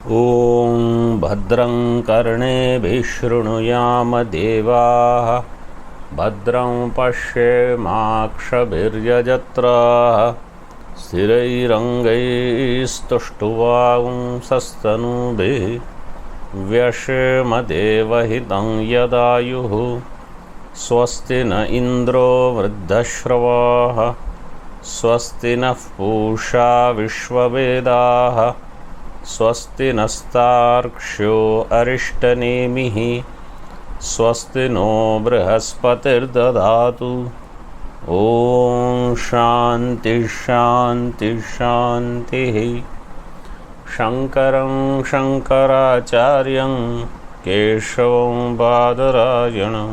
ॐ भद्रं कर्णेभिः शृणुयाम देवाः भद्रं पश्येमाक्षभिर्यजत्राः स्थिरैरङ्गैस्तुष्टुवांसस्तनूभिः व्यशेम देवहितं यदायुः स्वस्ति न इन्द्रो वृद्धश्रवाः स्वस्ति नः पूषा विश्ववेदाः स्वस्ति नस्तार्क्ष्यो अरिष्टनेमिः स्वस्ति नो बृहस्पतिर्दधातु। ॐ शान्ति शान्ति शान्तिः। शङ्करं शङ्कराचार्यं केशवं बादरायणं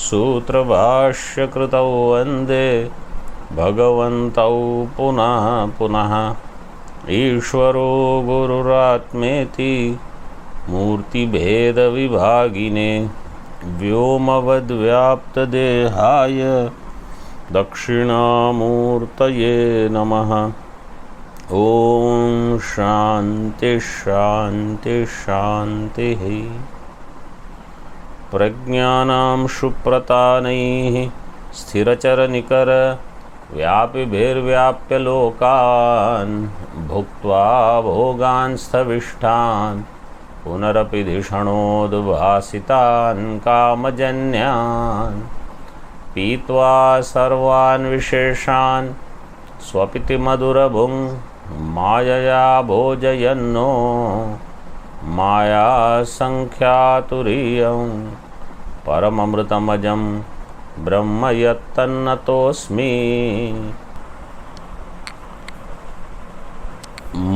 सूत्रभाष्यकृतौ वन्दे भगवन्तौ पुनः पुनः। ईश्वरो गुरुरात्मेति मूर्तिभेदविभागिने व्योमवद्व्याप्तदेहाय दक्षिणामूर्तये नमः। ॐ शान्ति शान्ति शान्तिः। प्रज्ञानां सुप्रतानैः स्थिरचरनिकर व्यापिभिर्व्याप्य लोकान् भुक्त्वा भोगान् स्थविष्ठान् पुनरपि धिषणोद्भासितान् कामजन्यान् पीत्वा सर्वान् विशेषान् स्वपिति मधुरभुं मायया भोजयन्नो मायासङ्ख्यातुरीयं परममृतमजं ब्रह्म यत्तन्नतोऽस्मि।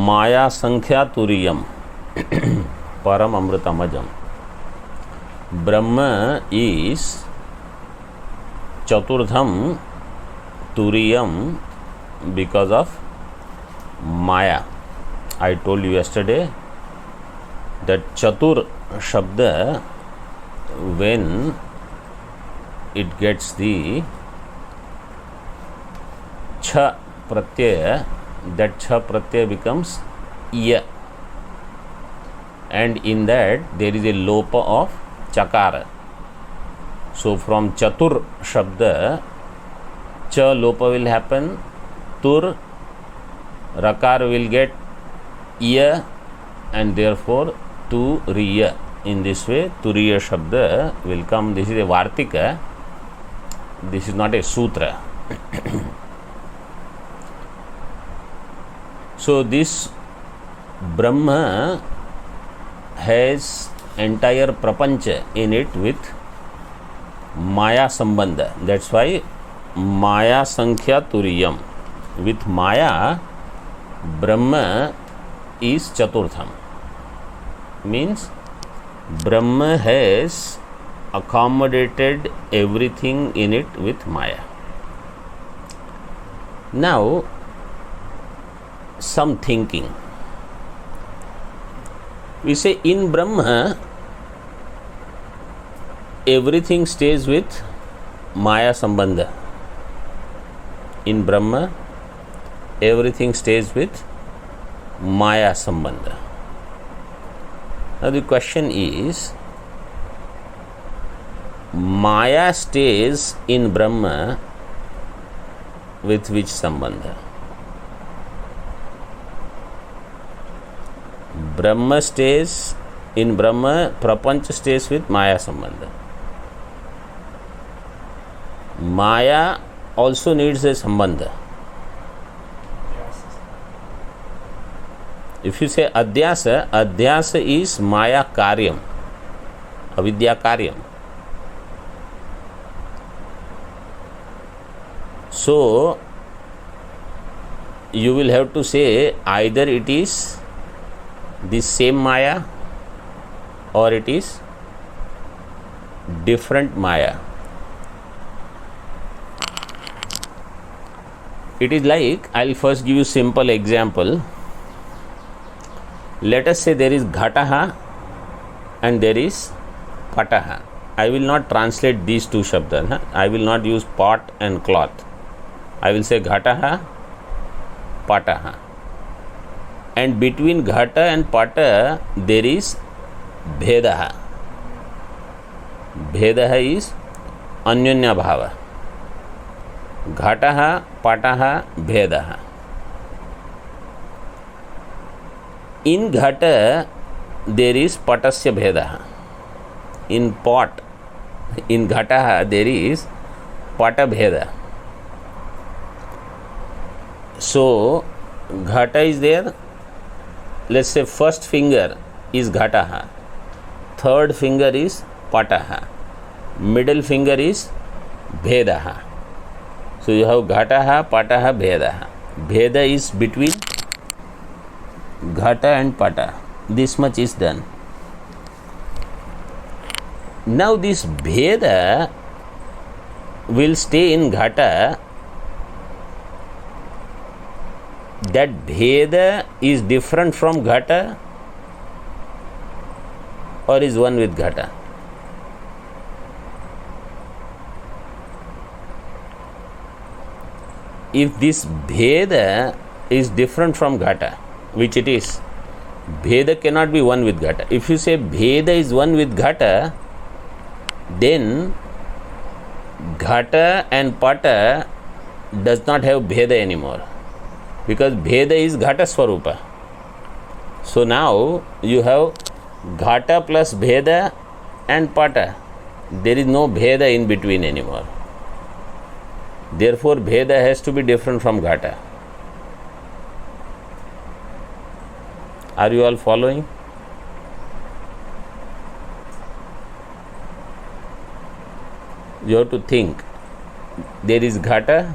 माया संख्या तुरीयम परम अमृतमजम। ब्रह्म is चतुर्थम तुरीयम because of Maya. I told you yesterday that Chatur Shabda, when it gets the cha pratyaya, that cha pratyaya becomes ya, and in that there is a lopa of chakara. So from chatur shabda cha lopa will happen, tur rakar will get ya, and therefore tu riya. In this way turiya shabda will come. This is a vartika. This is not a sutra. So this Brahma has entire prapancha in it with Maya Sambandha. That's why Maya Sankhya Turiyam. With Maya, Brahma is Chaturtham. Means Brahma has accommodated everything in it with Maya. Now, some thinking. We say in Brahma, everything stays with Maya Sambandha. In Brahma, everything stays with Maya Sambandha. Now, the question is, Maya stays in Brahma with which Sambandha? Brahma stays in Brahma, Prapancha stays with Maya Sambandha. Maya also needs a Sambandha. If you say Adhyasa, Adhyasa is Maya Karyam, Avidya Karyam. So, you will have to say either it is the same Maya or it is different Maya. It is like, I will first give you simple example. Let us say there is Ghataha and there is Pataha. I will not translate these two shabdas. I will not use pot and cloth. I will say Ghataha, Pataha. and between Ghata and Pata there is Bhedaha. Bhedaha is Anyonya Bhava. Ghataha, Pataha, Bhedaha. In Ghata there is Patasya Bhedaha. In pot, in Ghataha there is Pata Bheda. So Ghata is there. Let's say first finger is Ghataha, third finger is Pataha, middle finger is Bhedaha. So you have Ghataha, Pataha, Bhedaha. Bheda is between Ghata and Pata. This much is done. Now this Bheda will stay in Ghata. That Bheda is different from Ghata or is one with Ghata? If this Bheda is different from Ghata, which it is, Bheda cannot be one with Ghata. If you say Bheda is one with Ghata, then Ghata and Pata does not have Bheda anymore, because Bheda is Ghata Swarupa. So now you have Ghata plus Bheda and Pata. There is no Bheda in between anymore. Therefore Bheda has to be different from Ghata. Are you all following? You have to think. There is Ghata.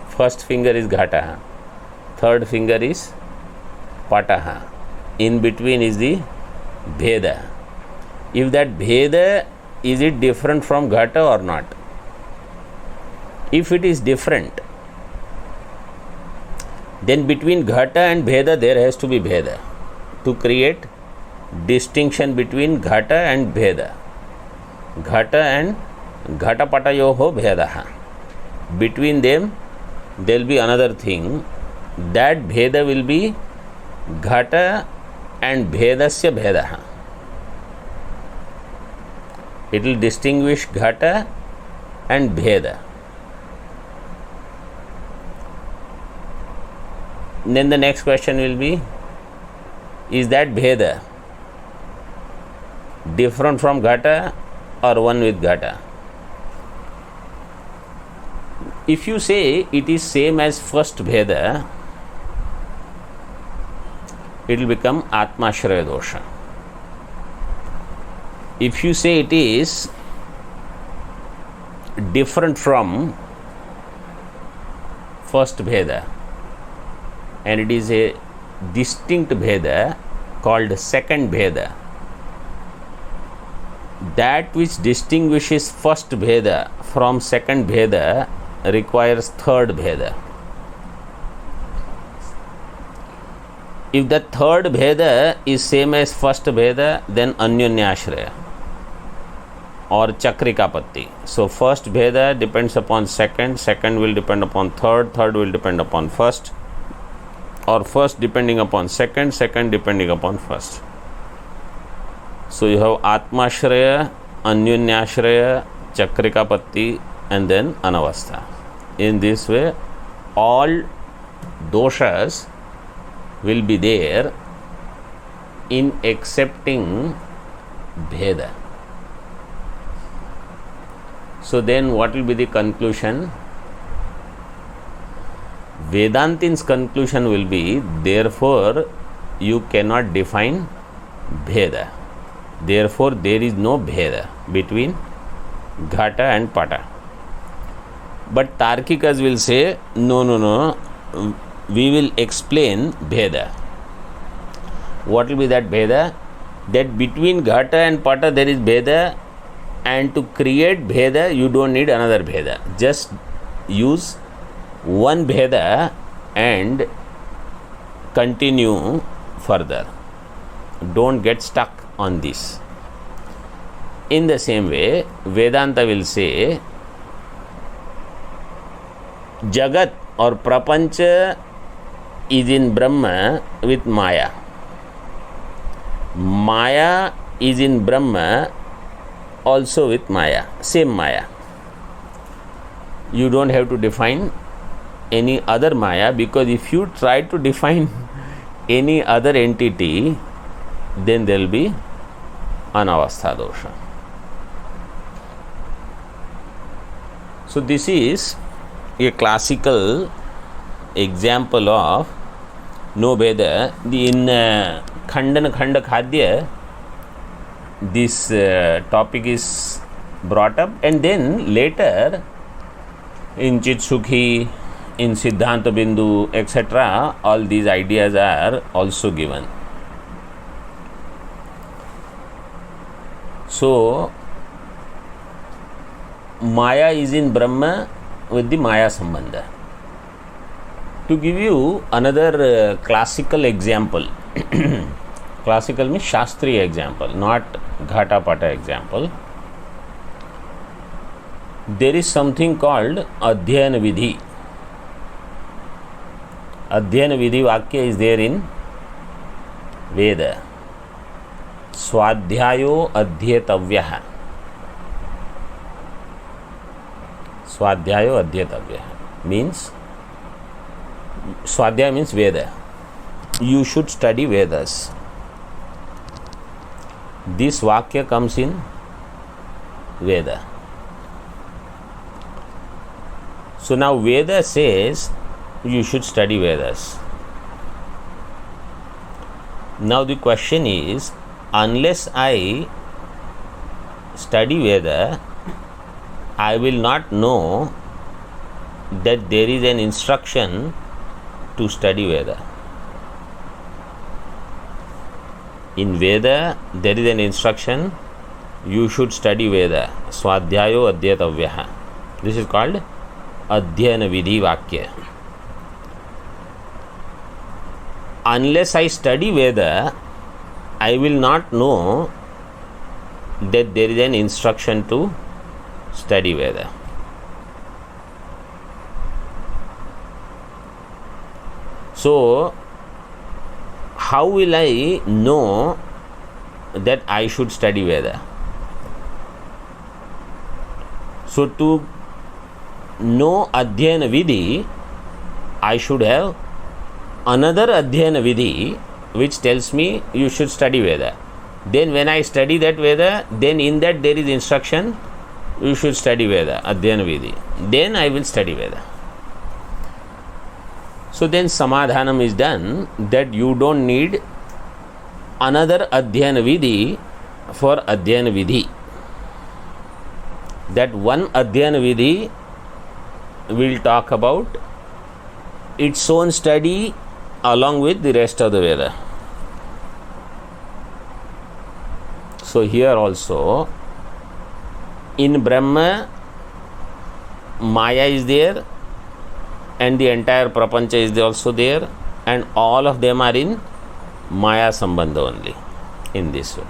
First finger is Ghataha, third finger is Pataha. In between is the Bheda. If that Bheda, is it different from Ghata or not? If it is different, then between Ghata and Bheda there has to be Bheda to create distinction between Ghata and Bheda. Ghata and Ghata Patayoho Bhedaha. Between them there will be another thing. That Bheda will be Ghata and Bhedasya Bhedaha. It will distinguish Ghata and Bheda. Then the next question will be, is that Bheda different from Ghata or one with Ghata? If you say it is same as first Bheda, it will become Atmashraya dosha. If you say it is different from first Bheda and it is a distinct Bheda called second Bheda, that which distinguishes first Bheda from second Bheda requires third Bheda. If the third Bheda is same as first Bheda, then Anyonyashraya or Chakrikapatti. So first Bheda depends upon second, second will depend upon third, third will depend upon first, or first depending upon second, second depending upon first. So you have Atmashraya, Anyonyashraya, Chakrikapatti, and then Anavastha. In this way, all doshas will be there in accepting Bheda. So then what will be the conclusion? Vedantin's conclusion will be, therefore you cannot define Bheda. Therefore there is no Bheda between Ghata and Pata. But Tarkikas will say, no, we will explain Bheda. What will be that Bheda? That between Ghata and Pata there is Bheda, and to create Bheda you don't need another Bheda. Just use one Bheda and continue further. Don't get stuck on this. In the same way, Vedanta will say, Jagat or Prapancha is in Brahma with Maya. Maya is in Brahma also with Maya, same Maya. You don't have to define any other Maya, because if you try to define any other entity, then there will be anavastha dosha. So this is a classical example of no Veda. In Khandana Khanda Khadya, this topic is brought up, and then later in Chitsukhi, in Siddhanta Bindu, etc., all these ideas are also given. So Maya is in Brahma with the Maya Sambandha. To give you another classical example, classical means Shastriya example, not Ghatapata example. There is something called Adhyayana Vidhi. Adhyayana Vidhi Vakya is there in Veda. Swadhyayo Adhyetavyaha. Swadhyayo Adhyetavyaha means, Swadhyaya means Veda. You should study Vedas. This Vakya comes in Veda. So now Veda says you should study Vedas. Now the question is, unless I study Veda, I will not know that there is an instruction to study Veda. In Veda, there is an instruction, you should study Veda. Swadhyayo Adhyetavyaha. This is called Adhyayana Vidhi Vakya. Unless I study Veda, I will not know that there is an instruction to study Veda. So, how will I know that I should study Veda? So, to know Adhyayana Vidhi, I should have another Adhyayana Vidhi which tells me you should study Veda. Then when I study that Veda, then in that there is instruction, you should study Veda, Adhyayana Vidhi. Then I will study Veda. So then Samadhanam is done that you don't need another Adhyayana Vidhi for Adhyayana Vidhi. That one Adhyayana Vidhi will talk about its own study along with the rest of the Veda. So here also, in Brahma, Maya is there and the entire Prapancha is also there, and all of them are in Maya Sambandha only in this way.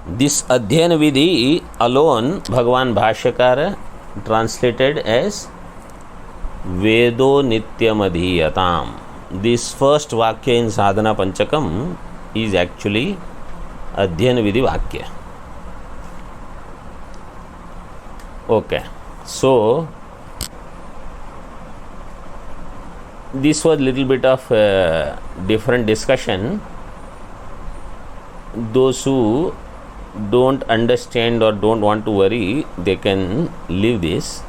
This Adhyayana Vidhi alone, Bhagavan Bhashyakara translated as Vedo Nityam Adhiyatam. This first Vakya in Sadhana Panchakam is actually Adhyayana Vidhi Vakya. Okay, so this was little bit of different discussion. Those who don't understand or don't want to worry, they can leave this.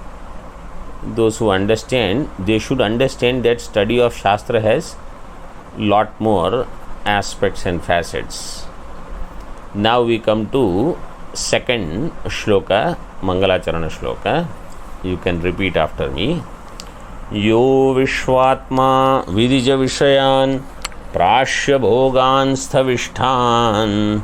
Those who understand, they should understand that study of Shastra has lot more aspects and facets. Now we come to second shloka, Mangalacharana shloka. You can repeat after me. Yo Vishwatma Vidija Vishayan Prashya Bhogan Sthavishtan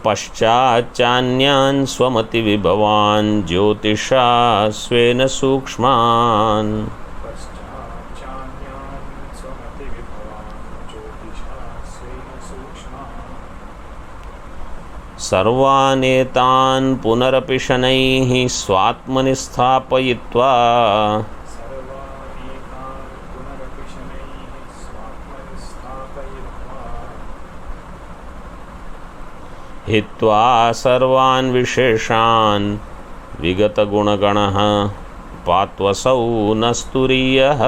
Paschachanyan Swamati Vibhavan Jyotisha Svena Sukshman सर्वानेतान् पुनरपि शनैः स्वात्मनि स्थापयित्वा हित्वा सर्वान् विशेषान् विगतगुणगणः पात्वसौ न स्तुरीयः।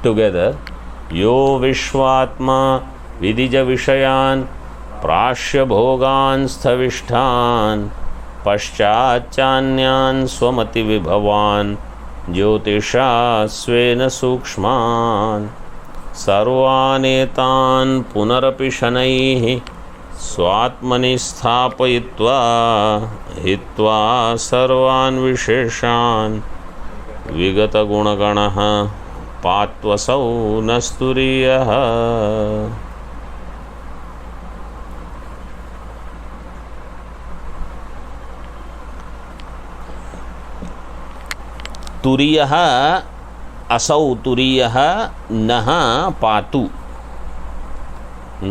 Together, यो विश्वात्मा विदिज विषयान् प्राश्य भोगान् स्थविष्ठान् पश्चाच्चान्यान् स्वमति विभवान् ज्योतिषा स्वेन सूक्ष्मान् सर्वानेतान् पुनरपि शनैः स्वात्मनि स्थापयित्वा हित्वा सर्वान् विशेषान् विगतगुणगणः पात्वसौ न स्तुरीयः। तुरीयः असौ तुरीयः नः पातु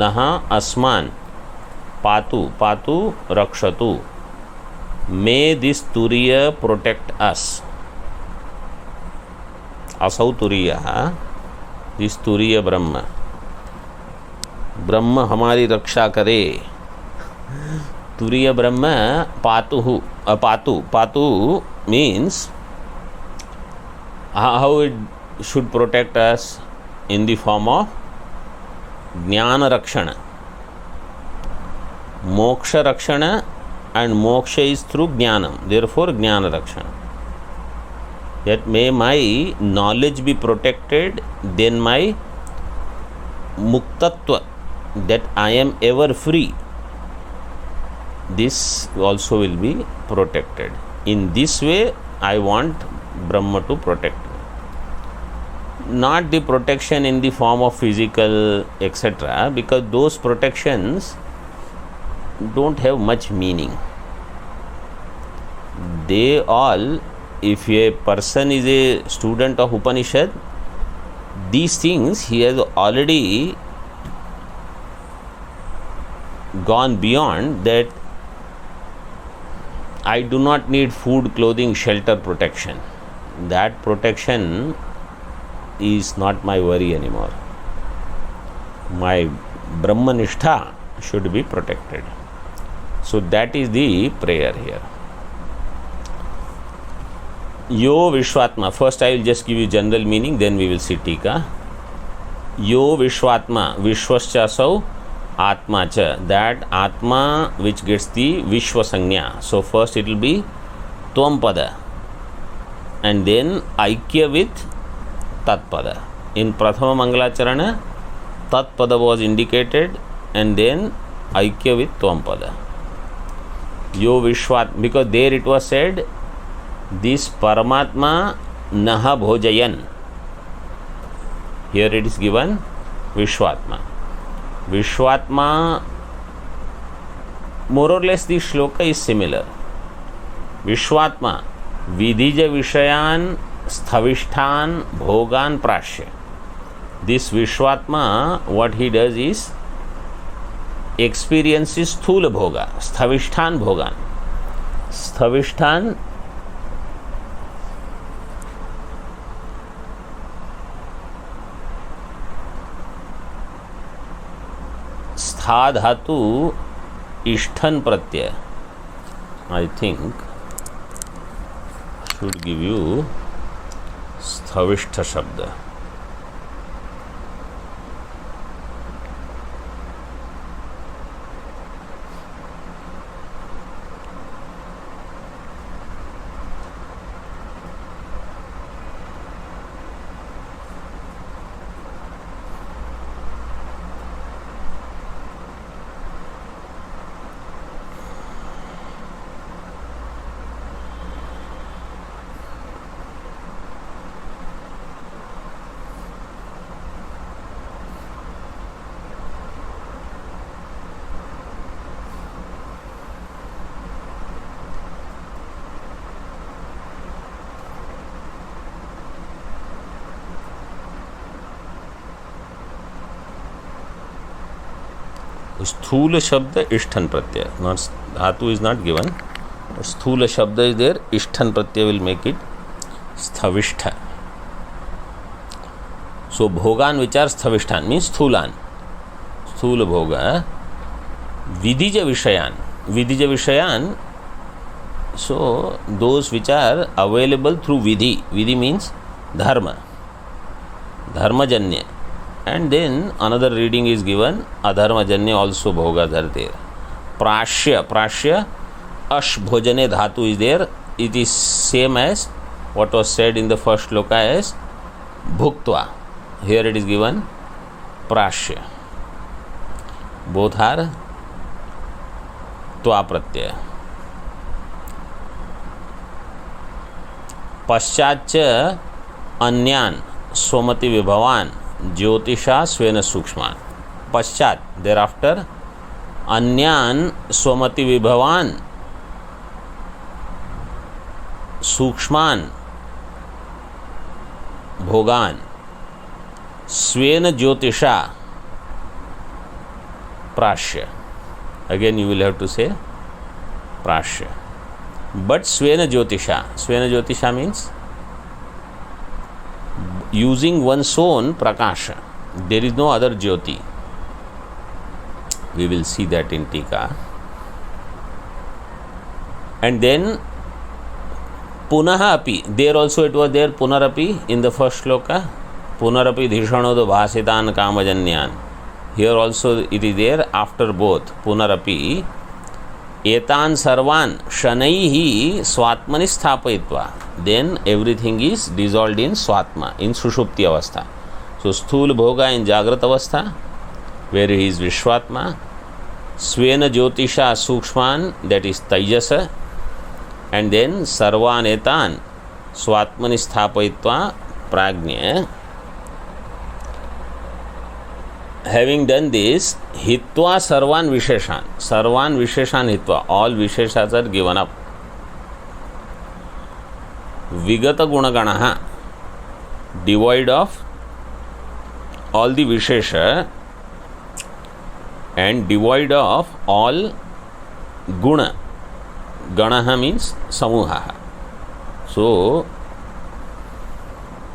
नः अस्मान् पातु पातु रक्षतु मे दिस तुरीय प्रोटेक्ट अस असौ तुरीयः दिस तुरीय ब्रह्म ब्रह्म हमारी रक्षा करे। तुरीय ब्रह्म पातु पातु पातु means how it should protect us in the form of jnana rakshana, moksha rakshana, and moksha is through jnanam, therefore jnana rakshana. That may my knowledge be protected, then my muktatva, that I am ever free, this also will be protected. In this way I want Brahma to protect me. Not the protection in the form of physical etc., because those protections don't have much meaning. They all, if a person is a student of Upanishad, these things he has already gone beyond that. I do not need food, clothing, shelter, protection. That protection is not my worry anymore. My Brahmanishtha should be protected. So that is the prayer here. Yo Vishwatma. First I will just give you general meaning, then we will see Tika. Yo Vishwatma. Vishwascha sau Atma cha. That Atma which gets the Vishwa Sanya. So first it will be Tvam-pada, and then Aikya with Tat-pada. In Prathama Mangalacharana, Tat-pada was indicated, and then Aikya with Tvam-pada. Yo Vishwat, because there it was said, this Paramatma Naha Bhojayan. Here it is given Vishwatma. Vishwatma, more or less the shloka is similar. Vishwatma Vidija Vishayan Sthavishtan Bhogan Prashya. This Vishwatma, what he does is experiences Sthula Bhoga, Sthavishtan Bhogan. Sthavishtan स्था धातु इष्ठन प्रत्यय, I think should give you स्थविष्ठ शब्द. स्थूल शब्द इष्ठन प्रत्यय, not धातु is not given, स्थूल शब्द is there, इष्ठन Pratyaya will make it स्थविष्ठ. सो भोगान विचार स्थविष्ठान means स्थूलान, स्थूल भोग. विधिज विषयान, so those which are available through vidhi means dharma, dharmajanya, and then another reading is given adharmajanya also bhoga dharte. Prashya ash bhojane dhatu is there, it is same as what was said in the first shloka as bhuktva. Here it is given prashya. Both are त्वा प्रत्यय. पश्चाच्च अन्यान स्वमति विभवान ज्योतिषा स्वेन सूक्ष्मान. पश्चात thereafter अन्यान स्वमति विभवान सूक्ष्मान भोगान स्वेन ज्योतिषा प्राश्य. Again you will have to say prashya. But svena jyotisha means using one's own prakasha. There is no other jyoti. We will see that in Tika. And then punaha api, there also it was there punarapi in the first shloka. Punarapi dhishanodo bhasitan kamajanyan. Here also it is there after both punarapi. एतान सर्वान शनैः स्वात्मनि स्थापयित्वा, then everything is dissolved in swatma, in sushupti avastha. So sthul bhoga in jagrat avastha where he is vishwatma, svena jyotisha sukshman, that is taijasa, and then sarvan etan swatmani sthapayitva prajna. Having done this, hitva sarvan visheshan hitva, all visheshas are given up. Vigata gunaganaha, devoid of all the vishesha and devoid of all guna. Ganaha means samuha. So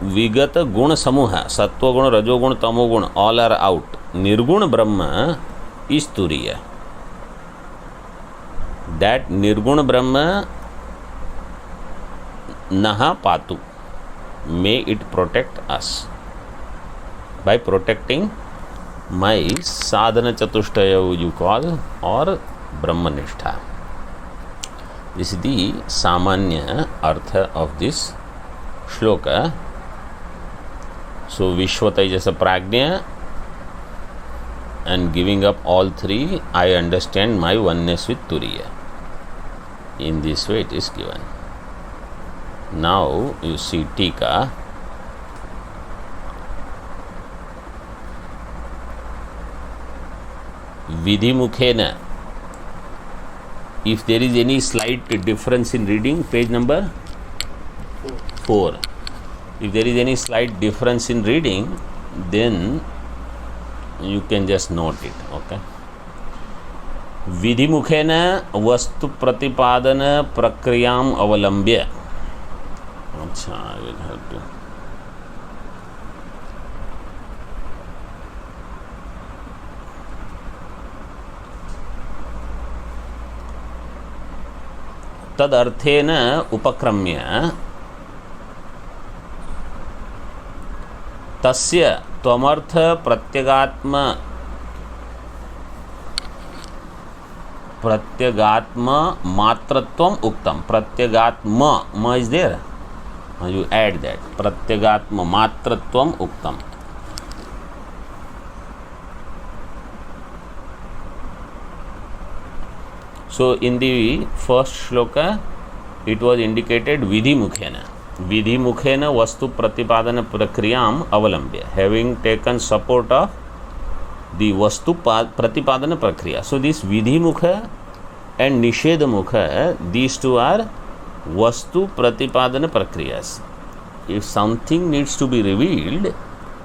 vigata guna samuha, sattva guna, rajo guna, tamo guna, all are out. Nirguna Brahma is Turiya. That Nirguna Brahma Naha Patu, may it protect us by protecting my sadhana chatushtaya you call or Brahmanishtha. This is the Samanya Artha of this shloka. So Vishwataijasa Prajna and giving up all three, I understand my oneness with Turiya. In this way it is given. Now you see Tika. Vidhimukhena. If there is any slight difference in reading, page number 4. If there is any slight difference in reading, then you can just note it. Okay. Vidhimukhena vastu pratipadana prakriyam avalambya. Achha, I will have to. Tadarthena upakramya तस्य त्वमर्थ प्रत्यगात्म मात्रत्वम उक्तम. प्रत्यगात्म म is there, you add that, प्रत्यगात्म मात्रत्वम उक्तम. So in the first shloka it was indicated vidhimukhena. Vidhimukhena vastu pratipadana prakriyam avalambya, having taken support of the vastu pratipadana prakriya. So this vidhimukha and nishedamukha, these two are vastu pratipadana prakriyas. If something needs to be revealed,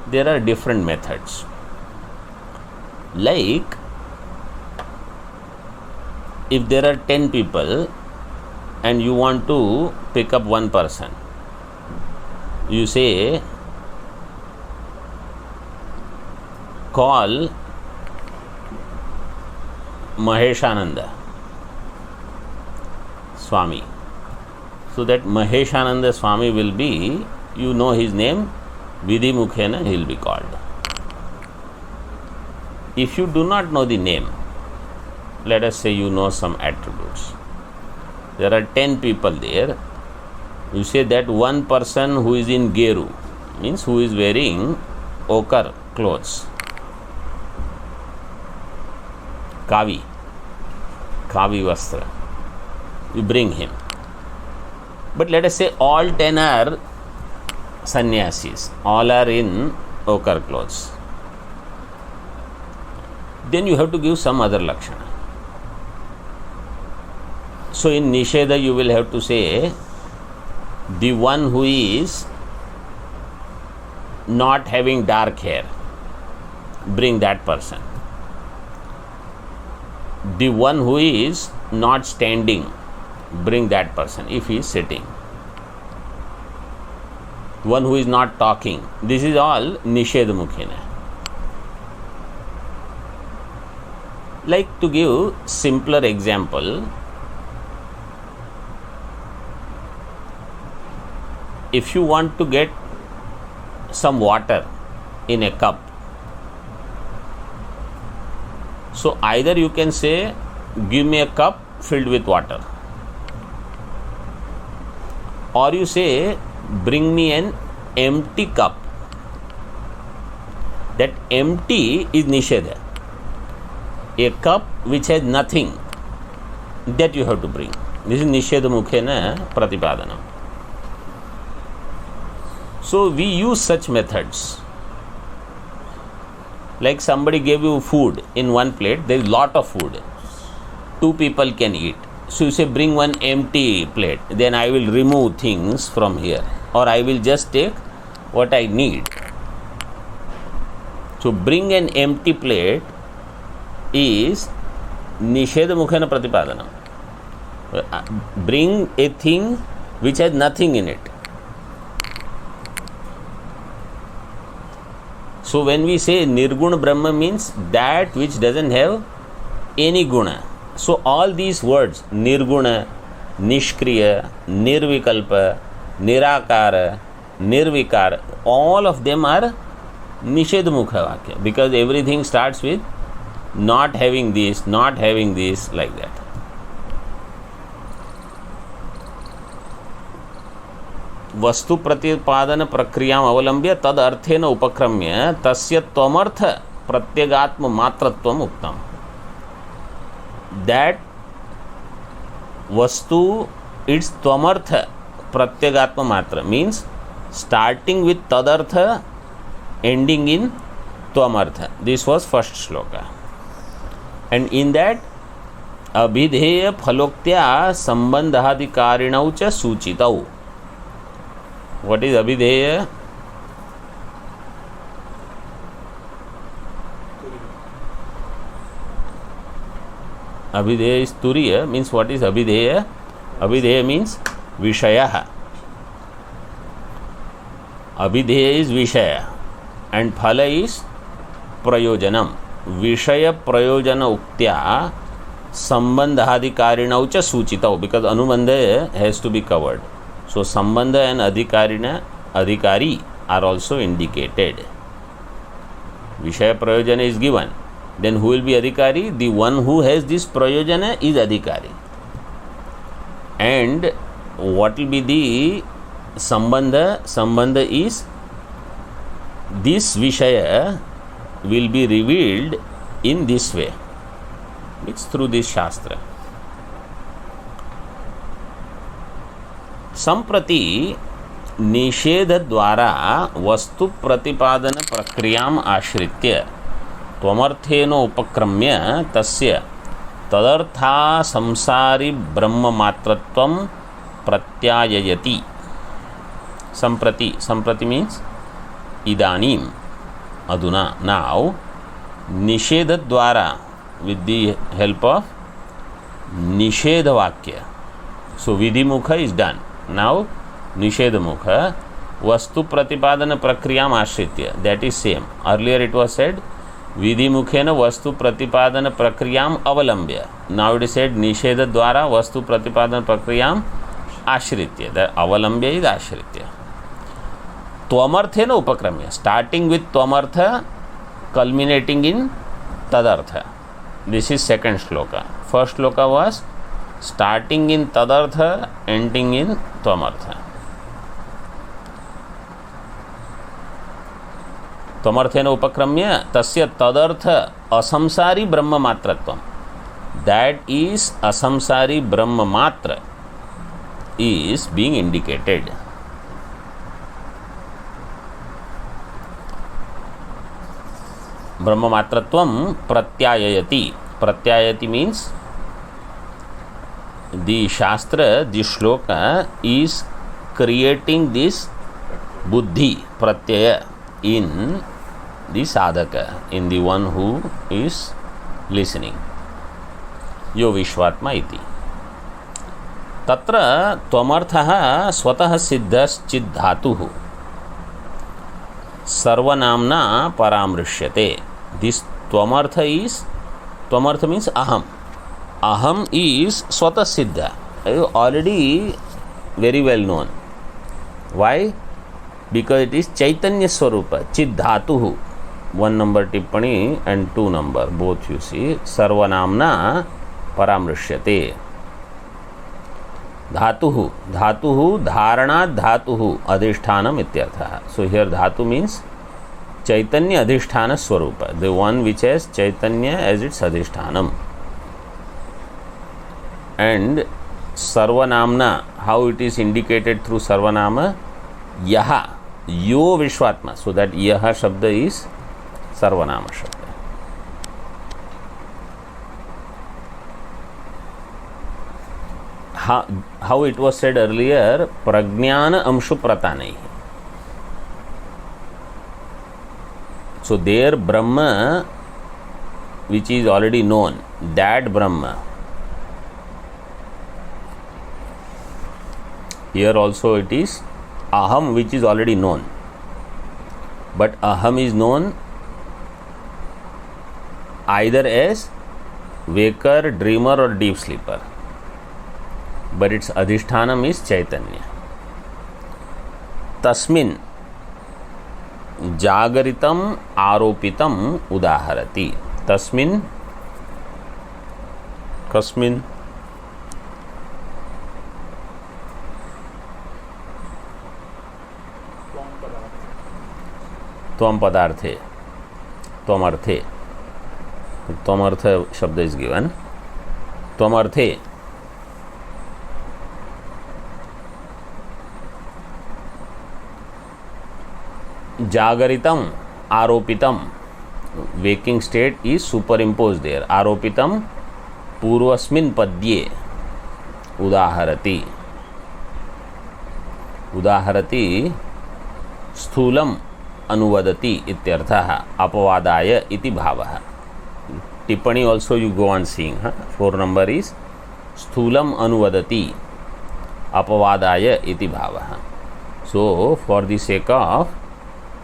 there are different methods. Like if there are 10 people and you want to pick up one person, you say, call Maheshananda Swami. So that Maheshananda Swami will be, you know his name, Vidhi Mukhena he will be called. If you do not know the name, let us say you know some attributes. There are 10 people there. You say that one person who is in Geru, means who is wearing ochre clothes, Kavi Vastra, you bring him. But let us say all 10 are sannyasis, all are in ochre clothes. Then you have to give some other lakshana. So in Nisheda you will have to say, the one who is not having dark hair, bring that person. The one who is not standing, bring that person if he is sitting. One who is not talking. This is all Nisheda Mukhena. Like, to give simpler example, if you want to get some water in a cup, so either you can say, give me a cup filled with water, or you say, bring me an empty cup. That empty is Nisheda. A cup which has nothing, that you have to bring. This is Nisheda Mukhena Pratipadanam. So we use such methods. Like somebody gave you food in one plate, there is lot of food. 2 people can eat. So you say, bring one empty plate, then I will remove things from here, or I will just take what I need. So bring an empty plate is Nisheda Mukhena Pratipadanam. Bring a thing which has nothing in it. So when we say Nirguna Brahma, means that which doesn't have any guna. So all these words, Nirguna, Nishkriya, Nirvikalpa, Nirakara, Nirvikara, all of them are Nisheda Mukha Vakya, because everything starts with not having this, like that. वस्तु प्रतिपादन प्रक्रियाम अवलंब्य तद अर्थेन उपक्रम्य तस्य त्वमर्थ प्रत्यगात्म मात्रत्वम उक्तम. That vastu, its tvamartha pratyagatma matra, means starting with tadartha, ending in tvamartha. This was first shloka. And in that, abhidheya phaloktya sambandhadikarinau cha suchitau. What is abhidheya? Abhidheya is turiya, means what is abhidheya? Abhidheya means vishaya. Abhidheya is vishaya and phala is prayojanam. Vishaya prayojana uktya sambandhadikarinau cha suchitau, because anubandha has to be covered. So sambandha and adhikari are also indicated. Vishaya prayojana is given. Then who will be adhikari? The one who has this prayojana is adhikari. And what will be the sambandha? Sambandha is this vishaya will be revealed in this way. It's through this shastra. संप्रति निषेध द्वारा वस्तु प्रतिपादन प्रक्रियाम आश्रित्य त्वमर्थेन उपक्रम्य तस्य तदर्था संसारी ब्रह्म मात्रत्वम प्रत्याययति. संप्रति means इदानीम, अधुना, नाउ. निषेध द्वारा, with the help of निषेध वाक्य. So विधिमुख is done. Now निषेधमुख वस्तु प्रतिपादन प्रक्रियाम आश्रित्य, that is same. Earlier it was said विधिमुखेन वस्तु प्रतिपादन प्रक्रियाम अवलंब्य. Now it is said निषेध द्वारा वस्तु प्रतिपादन प्रक्रियाम आश्रित्य. The अवलंब्य is आश्रित्य. त्वमर्थेन उपक्रम्य, starting with त्वमर्थ culminating in tadartha. This is second shloka. First shloka was starting in tadartha, ending in tvamartha. त्वमर्थेन उपक्रम्य तस्य तदर्थ असंसारी ब्रह्म मात्रत्वम. That is असंसारी ब्रह्म मात्र is being indicated. Brahma मात्रत्वम प्रत्यायति. प्रत्यायति means the shastra, the shloka is creating this buddhi pratyaya in the sadhaka, in the one who is listening. यो विश्वात्मा इति. तत्र त्वमर्थः स्वतः सिद्धश्चित् धातुः सर्वनाम्ना परामृश्यते. This त्वमर्थ is, त्वमर्थ means अहम. अहम इज स्वतः सिद्ध, already very well known. Why? Because it is chaitanya swarupa, chid dhatu. 1 number tippani and 2 number both you see. Sarvanamna paramrishyate. Dhatuhu, dhatuhu dharanat dhatuhu adhishthanam ityartha. So here dhatu means chaitanya adhisthana swarupa, the one which has chaitanya as its adhishthanam. And sarvanamna, how it is indicated through sarvanama? Yaha, yo vishwatma. So that yaha shabda is sarvanama shabda. How it was said earlier, prajnana amshu pratanai. So there Brahma, which is already known, that Brahma. Here also it is aham, which is already known. But aham is known either as waker, dreamer or deep sleeper. But its adhishthanam is chaitanya. Tasmin jagaritam aropitam udaharati. Tasmin, kasmin, त्वम पदार्थे, त्वमर्थे. त्वमर्थ शब्द is given. त्वमर्थे जागरितम आरोपितम, waking state is superimposed there. आरोपितम पूर्वस्मिन् पद्ये उदाहरति. उदाहरति स्थूलम अनुवदति इत्यर्थः. अपवादाय इति भावः. टिप्पणी also you go on seeing. 4 number is स्थूलम अनुवदति अपवादाय इति भावः. So for the sake of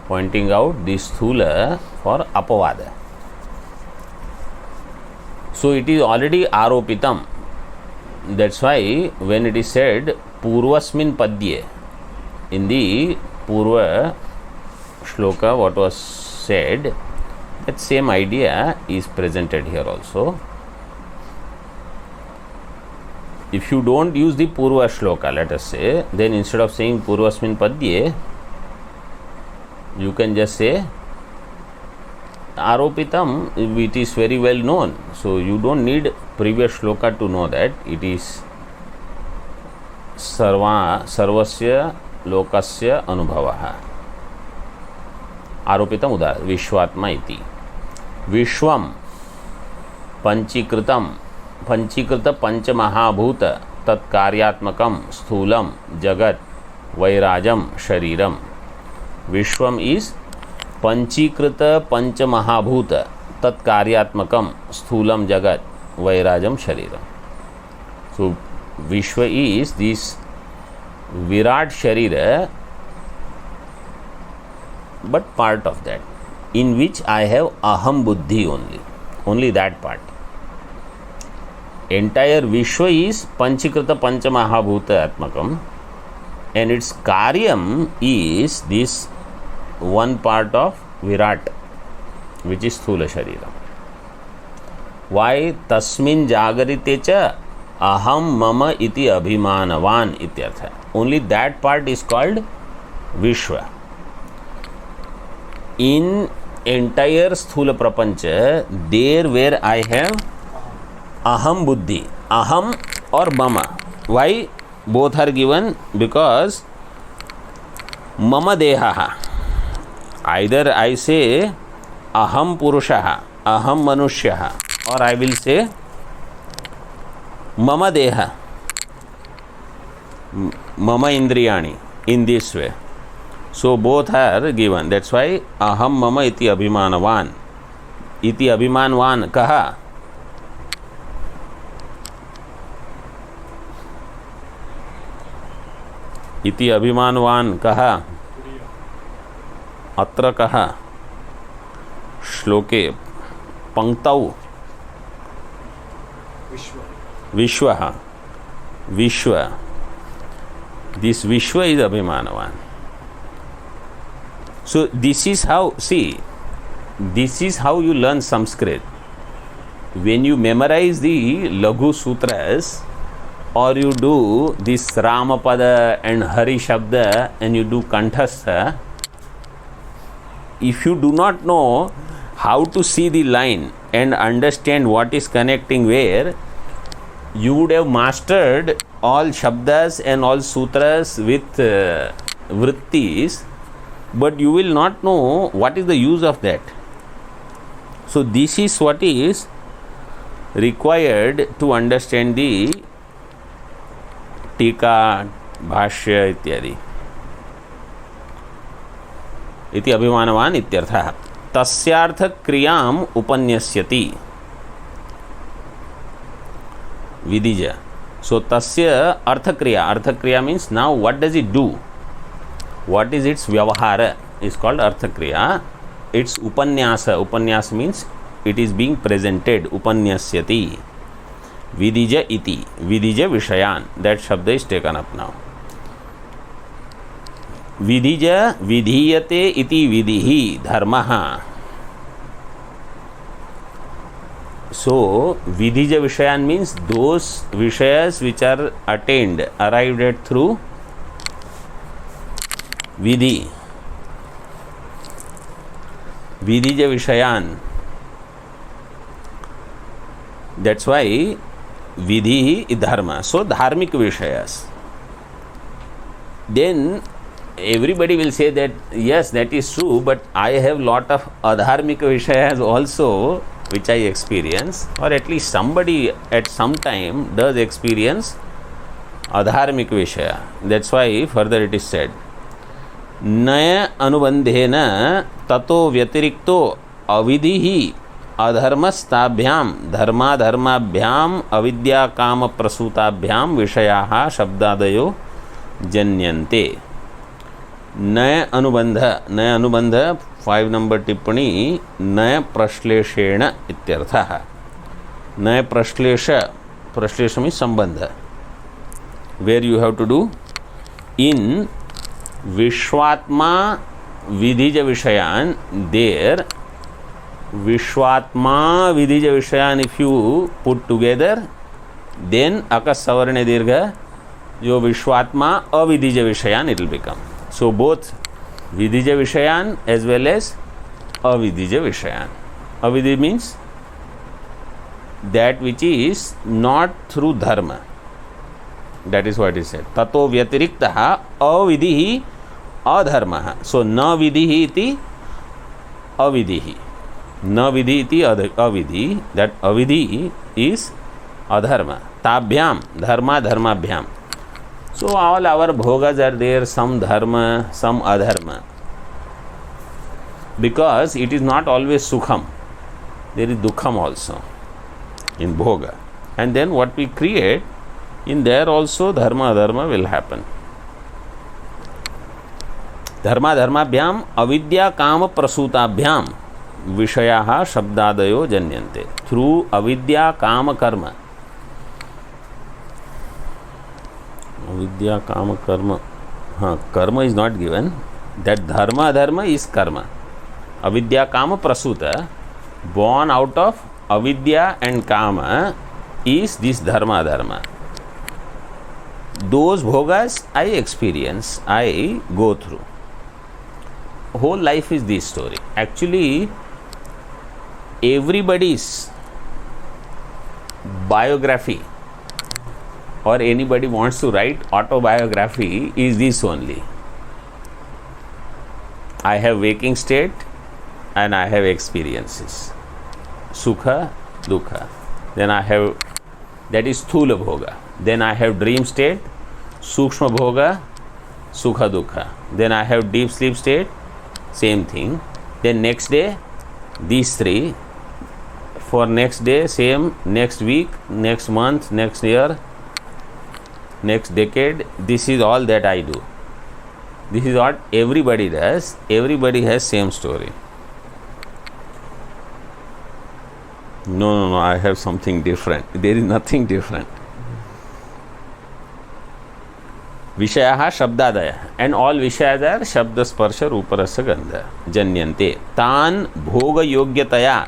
pointing out the sthula for apavada. So it is already aropitam. That's why when it is said purvasmin padye, in the purva shloka what was said, that same idea is presented here also. If you don't use the purva shloka, let us say, then instead of saying purvasmin padye, you can just say aropitam, it is very well known. So you don't need previous shloka to know that it is sarvasya lokasya anubhavah. Aropitam udar vishwatma iti. Vishwam panchikritam, panchikrita panchamahabhuta tat karyatmakam sthulam jagat vairajam shariram. विश्वम is पंचीकृत पंच महाभूत तत्कार्यात्मकम स्थूलम जगत वैराजम शरीरम. So Vishwa is this Virat Sharira, but part of that, in which I have Aham Buddhi only that part. Entire Vishwa is Panchikrita Panchamahabhuta Atmakam, and its Karyam is this one part of Virat, which is Sthula Sharira. Why? Tasmin Jagarite cha Aham Mama iti Abhimanavan ityartha. Only that part is called Vishwa. In entire Sthula Prapancha, there where I have Aham Buddhi, Aham or Mama. Why both are given? Because Mama Dehaha. Either I say Aham Purushaha, Aham Manushyaha, or I will say Mama Deha, Mama Indriyani, in this way. So both are given. That's why Aham Mama iti Abhimanavan. Iti Abhimanvan kaha? इति अभिमानवान कहा अत्र कहा श्लोके पंक्तौ विश्व विश्व this विश्व is अभिमानवान. So this is how you learn Sanskrit. When you memorize the Laghu Sutras, or you do this Ramapada and Hari Shabda and you do Kanthastha, if you do not know how to see the line and understand what is connecting where, you would have mastered all Shabdas and all Sutras with Vrittis, but you will not know what is the use of that. So this is what is required to understand the टीका भाष्य इत्यादि. इति अभिमानवान इत्यर्थः. तस्यार्थ क्रियाम उपन्यस्यति विदिज. So तस्य अर्थक्रिया means now what does it do, what is its व्यवहार is called अर्थक्रिया. इट्स उपन्यास means it is being presented. उपन्यस्यति विदिज इति. विदिज विषयान, दैट शब्द इज टेकन अप नाउ. विधिज विधीयते इति विधिहि धर्मः. सो विधिज विषयान मीन्स दोस विषयस which are attained, arrived at through विधि. विधिज विषयान, दैट्स व्हाई विधि धर्म. सो धार्मिक विषयस. Then everybody will say that yes, that is true, but I have lot of adharmik vishayas also which I experience, or at least somebody at some time does experience adharmik vishaya. That's why further it is said, naya anubandhena tato vyatirikto avidhihi अधर्मस्ताभ्याम धर्माधर्माभ्याम अविद्या काम प्रसूताभ्याम विषयाः शब्दादयो जन्यन्ते. नय अनुबंध 5 number टिप्पणी नय प्रश्लेषेण इत्यर्थः. नय प्रश्लेष मीन्स संबंध. Where you have to do in विश्वात्मा विधिज विषयान. देर Vishwatma Vidija Vishayan, if you put together, then Akas Savarne Dirgha, your Vishwatma Avidija Vishayan it will become. So both Vidija Vishayan as well as Avidija Vishayan. Avidhi means that which is not through dharma. That is what is said. Tato Vyatiriktaha Avidhi Adharmaha. So Na Vidhi iti Avidhi. न विधि इति अविधि. That अविधि is अधर्म. ताभ्याम धर्मा धर्माभ्याम. So all our भोगास are there, some धर्म some अधर्म, because it is not always सुखम, देयर इज दुखम ऑल्सो इन भोग. And then what we create In there also dharma adharma will happen. धर्मा धर्माभ्याम अविद्या काम प्रसूताभ्याम विषयाः शब्दादयो जन्यन्ते. थ्रू अविद्या काम कर्म, अविद्या काम कर्म, हाँ, कर्म is not given. That dharma dharma is karma. Avidya kama prasuta, born out of avidya and kama, is this dharma dharma. Those bhogas I experience, I go through. Whole life is this story. Actually, everybody's biography or anybody wants to write autobiography is this only. I have waking state and I have experiences, sukha, dukha. Then I have, that is sthula bhoga. Then I have dream state, sukshma bhoga, sukha, dukha. Then I have deep sleep state, same thing. Then next day, these three. For next day, same. Next week, next month, next year, next decade. This is all that I do. This is what everybody does. Everybody has same story. No, I have something different. There is nothing different. Vishayaha shabdadaya, and all vishayas are shabda sparsha rupa rasa gandha janyante. Tan bhoga yogyataya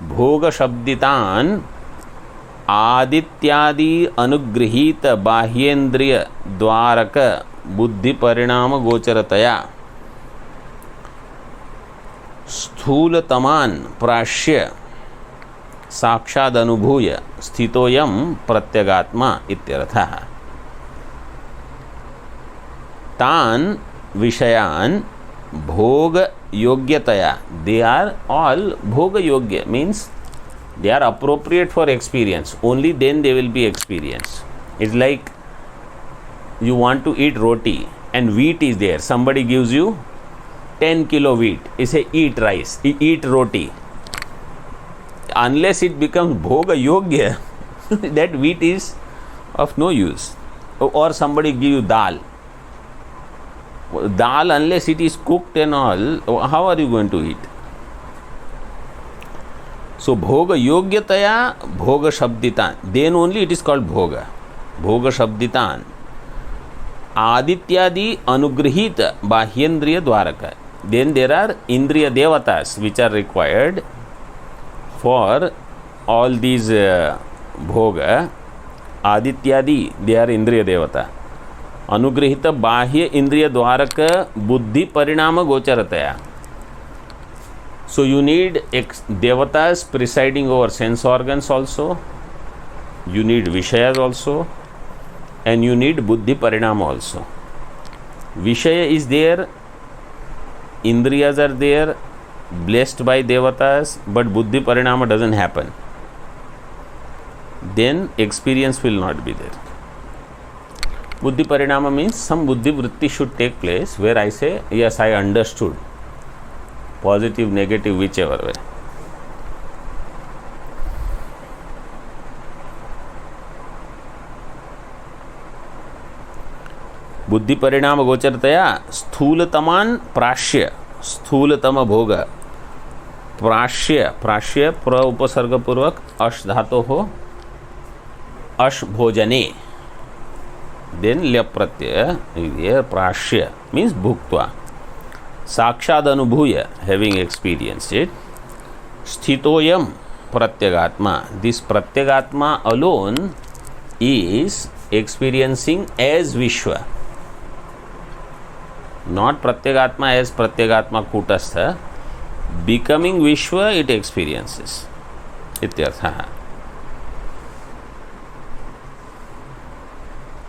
bhoga shabditan आदित्यादि अनुगृहीत बाह्येन्द्रिय द्वारक बुद्धि परिणाम गोचरतया स्थूलतमान प्राश्य साक्षाद अनुभूय स्थितोयम प्रत्यगात्मा इत्यर्थः. तान विषयान भोग योग्यतया, they are all bhoga yogya, means they are appropriate for experience. Only then they will be experienced. It's like you want to eat roti and wheat is there. Somebody gives you 10 kilo wheat. You say eat rice, eat roti. Unless it becomes bhoga yogya, that wheat is of no use. Or somebody give you dal. Dal, unless it is cooked and all, how are you going to eat? So bhoga yogyataya bhoga shabditan, then only it is called bhoga. Bhoga shabditan adityadi anugrihita bahyendriya dwaraka. Then there are indriya devatas which are required for all these bhoga. Adityadi, they are indriya devata. Anugrihita bahya indriya dwaraka buddhi parinama gocharataya. So you need devatas presiding over sense organs also, you need vishayas also, and you need buddhi parinama also. Vishaya is there, indriyas are there, blessed by devatas, but buddhi parinama doesn't happen. Then experience will not be there. Buddhi parinama means some buddhi vritti should take place where I say, yes, I understood. Positive, negative, whichever way. बुद्धि परिणाम गोचरतया स्थूलतमान प्राश्य, स्थूलतम भोग, प्राश्य, प्राश्य प्र उपसर्ग पूर्वक अश धातो हो, अश भोजने, देन ल्यप प्रत्यय, प्राश्य मीन्स भुक्त्वा, साक्षाद अनुभूय, हैविंग एक्सपीरियंस्ड इट, स्थितोयम प्रत्यगात्मा, दिस प्रत्यगात्मा alone is experiencing as Vishwa, not Pratyagatma as Pratyagatma Kutastha. Becoming Vishwa, it experiences. Ityartha.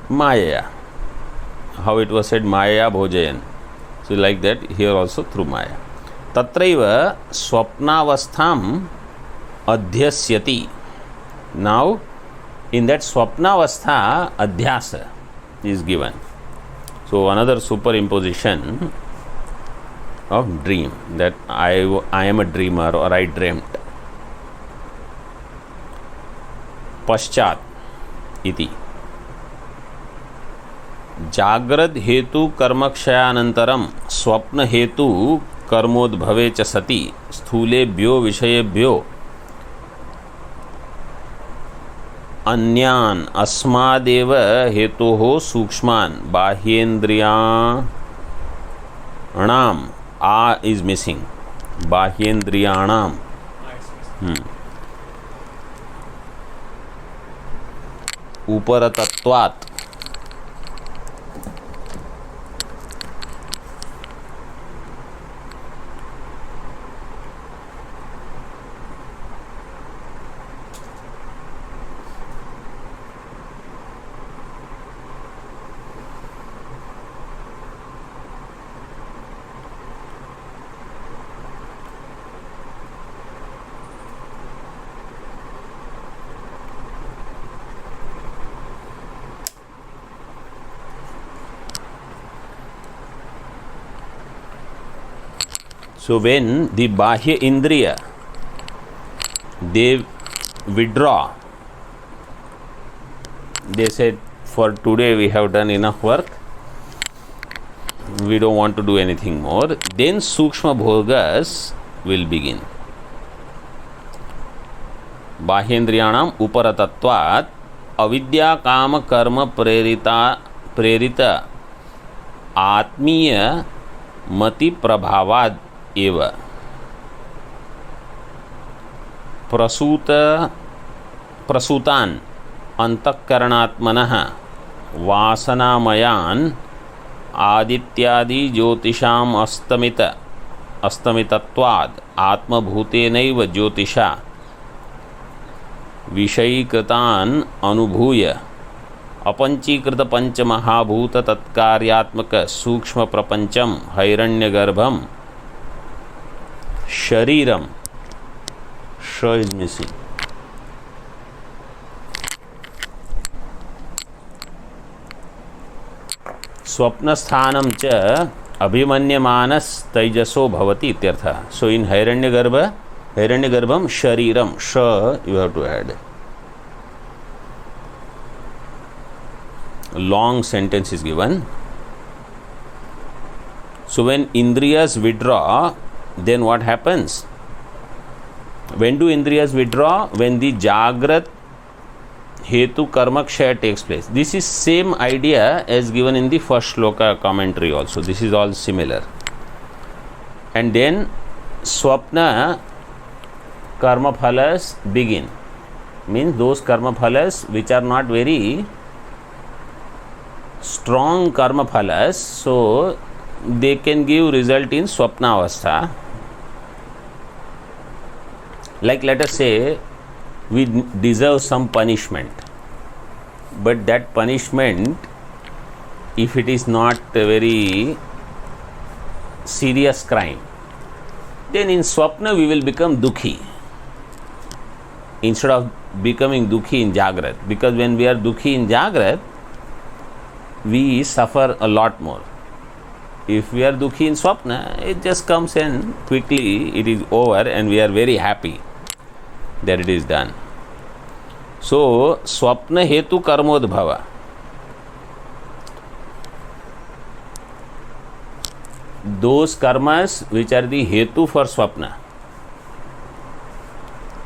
Maya. How it was said, Maya Bhojayan. So like that, here also through Maya. Tatraiva swapnavastham adhyasyati. Now, in that swapnavastha, adhyasa is given. So another superimposition of dream, that I am a dreamer or I dreamt. Paschat iti. जाग्रद हेतु कर्मक्षयानन्तरं स्वप्न हेतु कर्मोद्भवे च सति स्थूलेभ्यो विषयेभ्यो अन्यान अस्मादेव हेतोः सूक्ष्मान् बाह्येन्द्रियाणाम आ इज मिसिंग बाह्येन्द्रियाणाम उपरतत्वात् So when the bahya indriya they withdraw, they said for today we have done enough work, we don't want to do anything more, then sukshma bhogas will begin. बाह्येन्द्रियाणाम उपरतत्वात् अविद्या काम कर्म प्रेरित आत्मीय मति प्रभावाद एव प्रसूतान अंतःकरणात्मनः वासनामयान आदित्यादि ज्योतिषाम अस्तमितत्वाद आत्मभूतेनैव ज्योतिषा विषयीकृतान अनुभूय अपंचीकृत पंचमहाभूत तत्कार्यात्मक सूक्ष्म प्रपंचम हैरण्यगर्भम शरीरम श इज मिसिंग स्वप्नस्थानं च अभिमन्यमानस तैजसो भवति इत्यर्थः. सो इन हैरण्यगर्भम शरीरम श you have to add. Long sentence is given. So when indriyas withdraw, then what happens? When do indriyas withdraw? When the jagrat hetu karma kshaya takes place. This is same idea as given in the first shloka commentary also. This is all similar. And then swapna karma phalas begin. Means those karma phalas which are not very strong karma phalas, so they can give result in swapna avastha. Like let us say we deserve some punishment, but that punishment, if it is not a very serious crime, then in swapna we will become dukhi instead of becoming dukhi in jagrat, because when we are dukhi in jagrat we suffer a lot more. If we are dukhi in swapna, it just comes and quickly it is over and we are very happy that it is done. So swapna hetu karmodbhava, those karmas which are the hetu for swapna,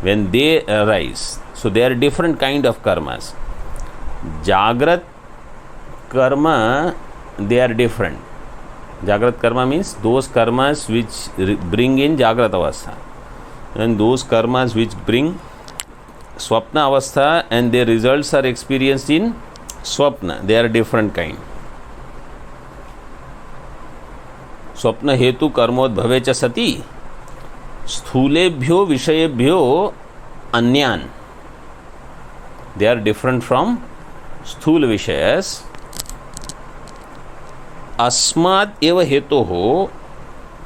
when they arise, so they are different kind of karmas. Jagrat karma, they are different. Jagrat karma means those karmas which bring in Jagrat avastha, and those karmas which bring Swapna avastha and their results are experienced in Swapna. They are different kind. Swapna hetu karmodbhave cha sati sthulebhyo vishayebhyo anyan. They are different from sthula vishayas. Asmad eva hetoho,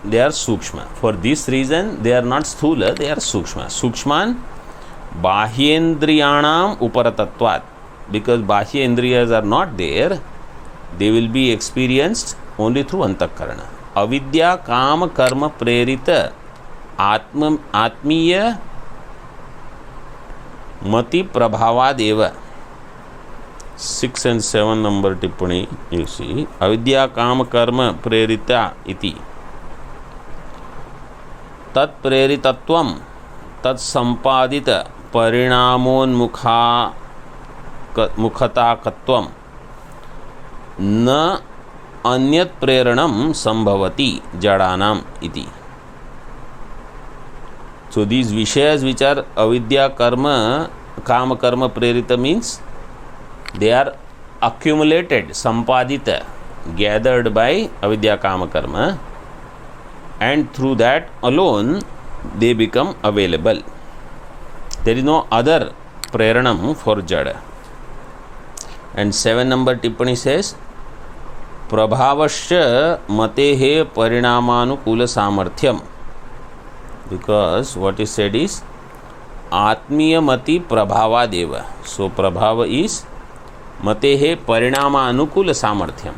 they are sukshma. For this reason they are not sthula, they are sukshma. Sukshman bahyendriyanam uparatatvat, because bahya indriyas are not there, they will be experienced only through antakarana. Avidya kama karma prerita atmiya mati prabhavad eva. 6 and 7 number tippani you see avidya kama karma prerita iti tat preritatvam tat sampadita parinamon मुखताकत्वम न अन्यत प्रेरणम संभवति जड़ानाम इति. So these vishayas which are avidya karma kama karma prerita means they are accumulated, sampadita, gathered by avidya kama karma, and through that alone they become available. There is no other preranam for jada. And 7 number tippani says prabhavasya matehe parinamanukula samarthyam, because what is said is atmiya mati prabhavadeva. So prabhava is matehe parinamanukula samarthyam.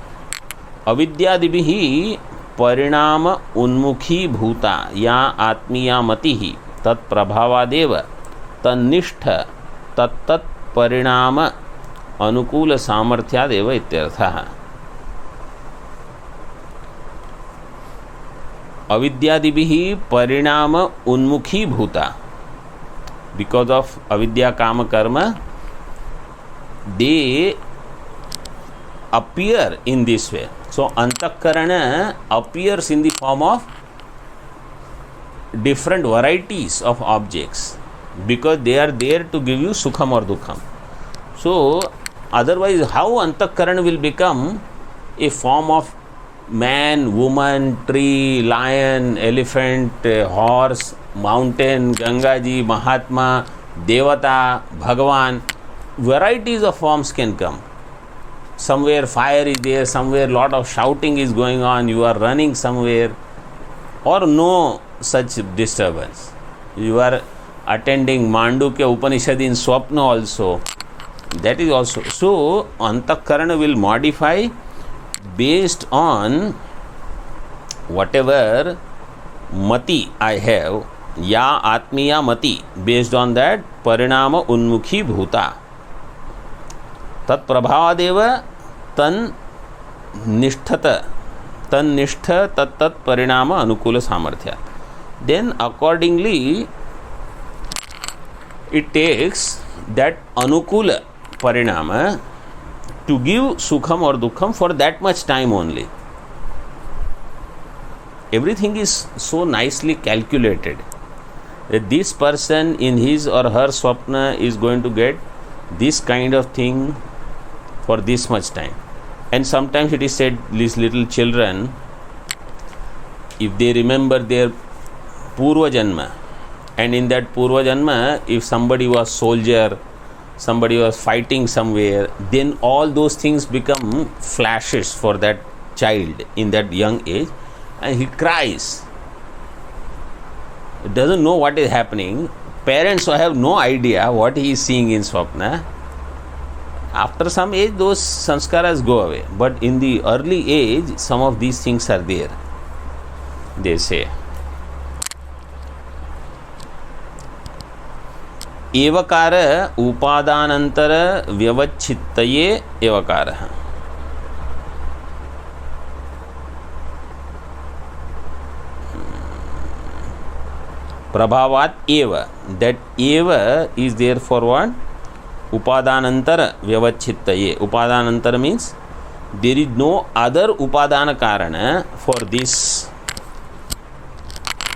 Avidyadibihi parinama unmukhi bhuta ya atmiya matihi tat prabhavadeva tannistha tat parinama अनुकूल सामर्थ्यादेव इत्यर्थः. अविद्यादिभिः परिणाम उन्मुखी भूता. Because of avidya kama karma they appear in this way. So antakarana appears in the form of different varieties of objects because they are there to give you sukham or dukham. So otherwise how antakarana will become a form of man, woman, tree, lion, elephant, horse, mountain, Gangaji, Mahatma, Devata, Bhagavan? Varieties of forms can come. Somewhere fire is there, somewhere lot of shouting is going on, you are running somewhere, or no such disturbance. You are attending Mandukya Upanishad in Swapna also. That is also. So antakarana will modify based on whatever mati I have, ya atmiya mati, based on that parinama unmukhi bhuta tat prabhavadeva tan nishtha tat parinama anukula samarthya. Then accordingly it takes that anukula parinama to give sukham or dukham for that much time only. Everything is so nicely calculated that this person in his or her swapna is going to get this kind of thing for this much time. And sometimes it is said these little children, if they remember their purva janma, and in that purva janma if somebody was soldier, somebody was fighting somewhere, then all those things become flashes for that child in that young age, and he cries. He doesn't know what is happening. Parents have no idea what he is seeing in swapna. After some age those sanskaras go away, but in the early age some of these things are there, they say. एवकार उपादानंतर व्यवच्छित्तये एवकार. प्रभावात एव, that eva is there for what? Upadanantar vyavachhittaye. Upadanantar means there is no other upadana karana for this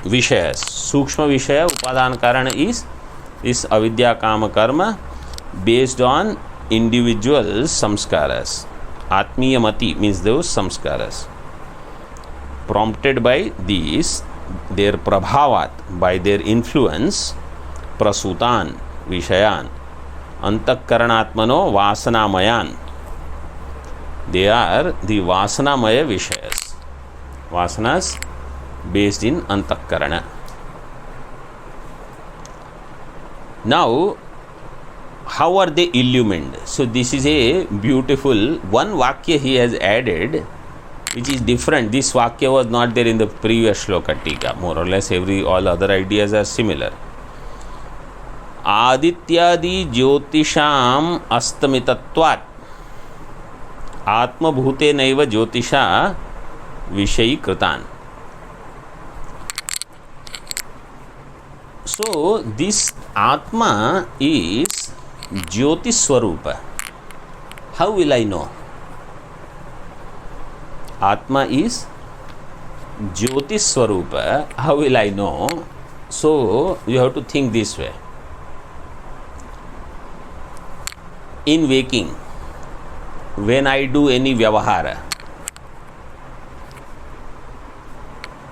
vishayas. Sukshma vishaya upadana karana is this avidya kama karma based on individual samskaras. Atmiya mati means those samskaras. Prompted by these, their prabhavat, by their influence, prasutan vishayan antakaranatmano vasanamayan. They are the vasanamaya vishayas. Vasanas based in antakarana. Now, how are they illumined? So this is a beautiful one vakya he has added, which is different. This vakya was not there in the previous shloka tika. More or less all other ideas are similar. Adityadi jyotisham astamitatvat आत्मभूतेनैव Jyotisha विषयीकृतान्. So this Atma is Jyoti Swarupa. How will I know? Atma is Jyoti Swarupa. How will I know? So you have to think this way. In waking, when I do any vyavahara,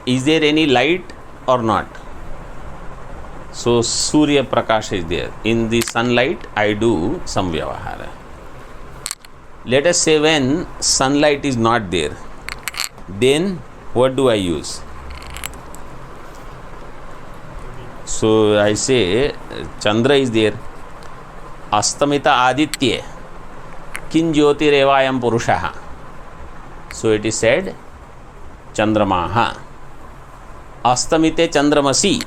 is there any light or not? So Surya Prakash is there. In the sunlight, I do some vyavahara. Let us say when sunlight is not there, then what do I use? So I say Chandra is there. Astamita Aditya Kin Jyoti Revayam Purushaha. So it is said Chandramaha. Astamite Chandramasi.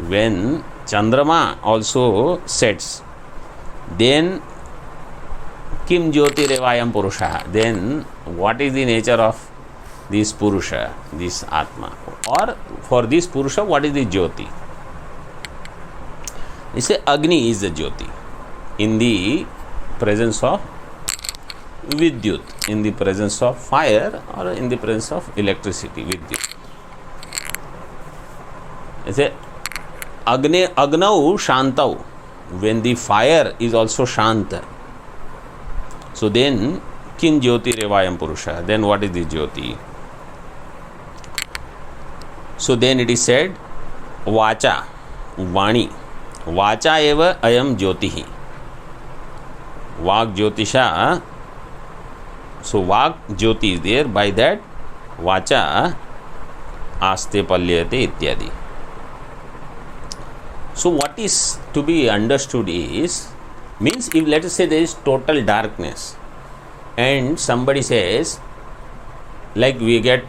When Chandrama also sets, then Kim Jyoti Revayam Purushaha. Then what is the nature of this Purusha, this Atma? Or for this Purusha, what is the Jyoti? You say Agni is the Jyoti in the presence of Vidyut, in the presence of fire, or in the presence of electricity, Vidyut. You say Agnau Shantau, when the fire is also Shanta. So then, Kin Jyoti Revayam Purusha, then what is the Jyoti? So then it is said, Vacha, Vani, Vacha eva ayam Jyotihi. Vak Jyotisha, so Vak Jyoti is there, by that Vacha Aste Palyate Ityadi. So what is to be understood is, means if let us say there is total darkness and somebody says, like we get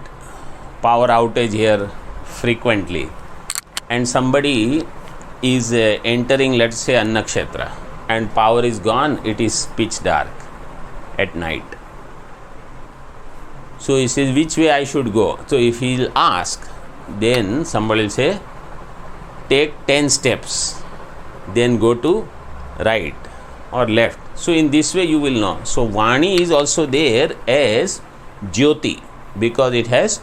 power outage here frequently, and somebody is entering, let's say, Annakshetra, and power is gone, it is pitch dark at night. So he says, which way I should go? So if he will ask, then somebody will say, take 10 steps, then go to right or left. So in this way you will know. So Vani is also there as Jyoti because it has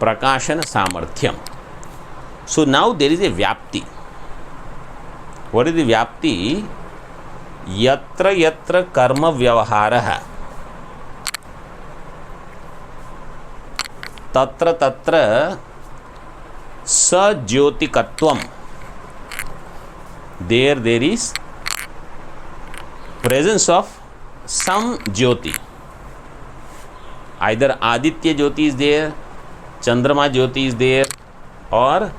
Prakashana Samarthyam. So now there is a Vyapti. What is the Vyapti? Yatra yatra karma vyavaharaha tatra tatra Sajyotikatvam. There is presence of some Jyoti. Either Aditya Jyoti is there, Chandrama Jyoti is there, or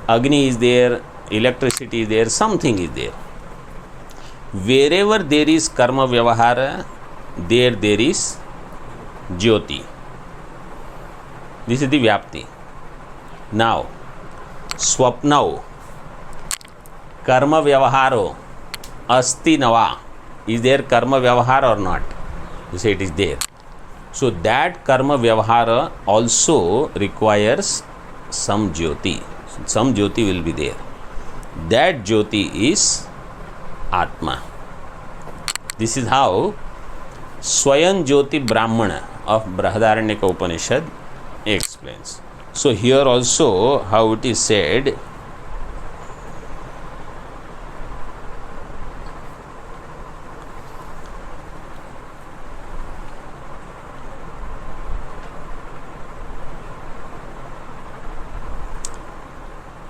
Agni is there, electricity is there, something is there. Wherever there is karma vyavahara, there is Jyoti. This is the Vyapti. Now, Swapnau, Karma Vyavaharo, Asti Nava. Is there Karma Vyavahara or not? You say it is there. So that Karma Vyavahara also requires some Jyoti. Some Jyoti will be there. That Jyoti is Atma. This is how Swayam Jyoti Brahmana of Brahadaranyaka Upanishad explains. So here also how it is said,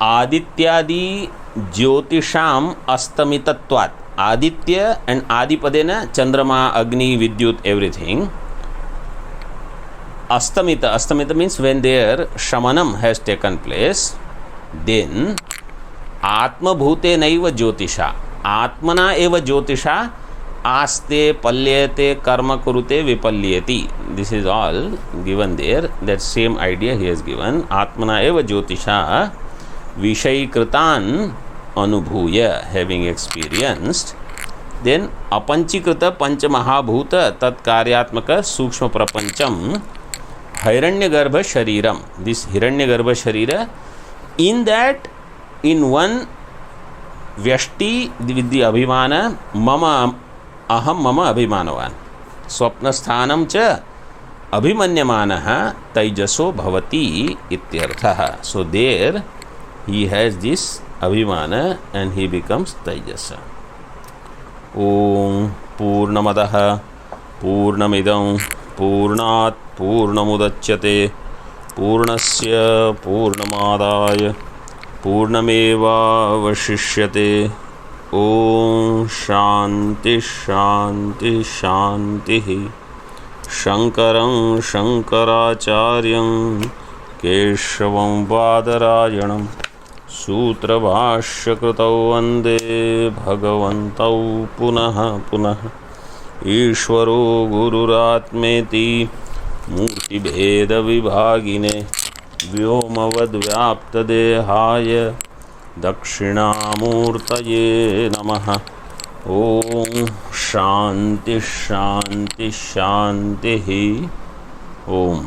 Adityadi Jyotisham Astamitatvat. Aditya and Adipadena, Chandrama, Agni, Vidyut, everything. Astamita means when their shamanam has taken place, then Atma Bhute Naiva Jyotisha. Atmana eva Jyotisha Aste Palyate Karma Kurute Vipalyati. This is all given there. That same idea he has given. Atmana eva Jyotisha Vishay Kritan Anubhuya, having experienced then अपंचीकृत पंचमहाभूत तत्कार्यात्मक सूक्ष्म प्रपंचम हिरण्यगर्भ शरीरम, this हिरण्यगर्भ शरीर, in that in one व्यष्टि with the अभिमान मम अहम मम अभिमानवान स्वप्नस्थानं च अभिमन्यमानः तैजसो भवति इत्यर्थः. So there he has this abhimana and he becomes taijasa. Om Purnamadah Purnamidam Purnat Purnamudachyate Purnasya Purnamadaya Purnameva Vashishyate. Om Shanti Shanti Shanti. Shankaram Shankaracharyam Keshavam Vadarayanam सूत्रभाष्यकृतौ वन्दे भगवन्तौ पुनः पुनः. ईश्वरो गुरुरात्मेति मूर्तिभेदविभागिने व्योमवद्व्याप्तदेहाय दक्षिणामूर्तये नमः. ॐ शान्ति शान्ति शान्तिः. ओम.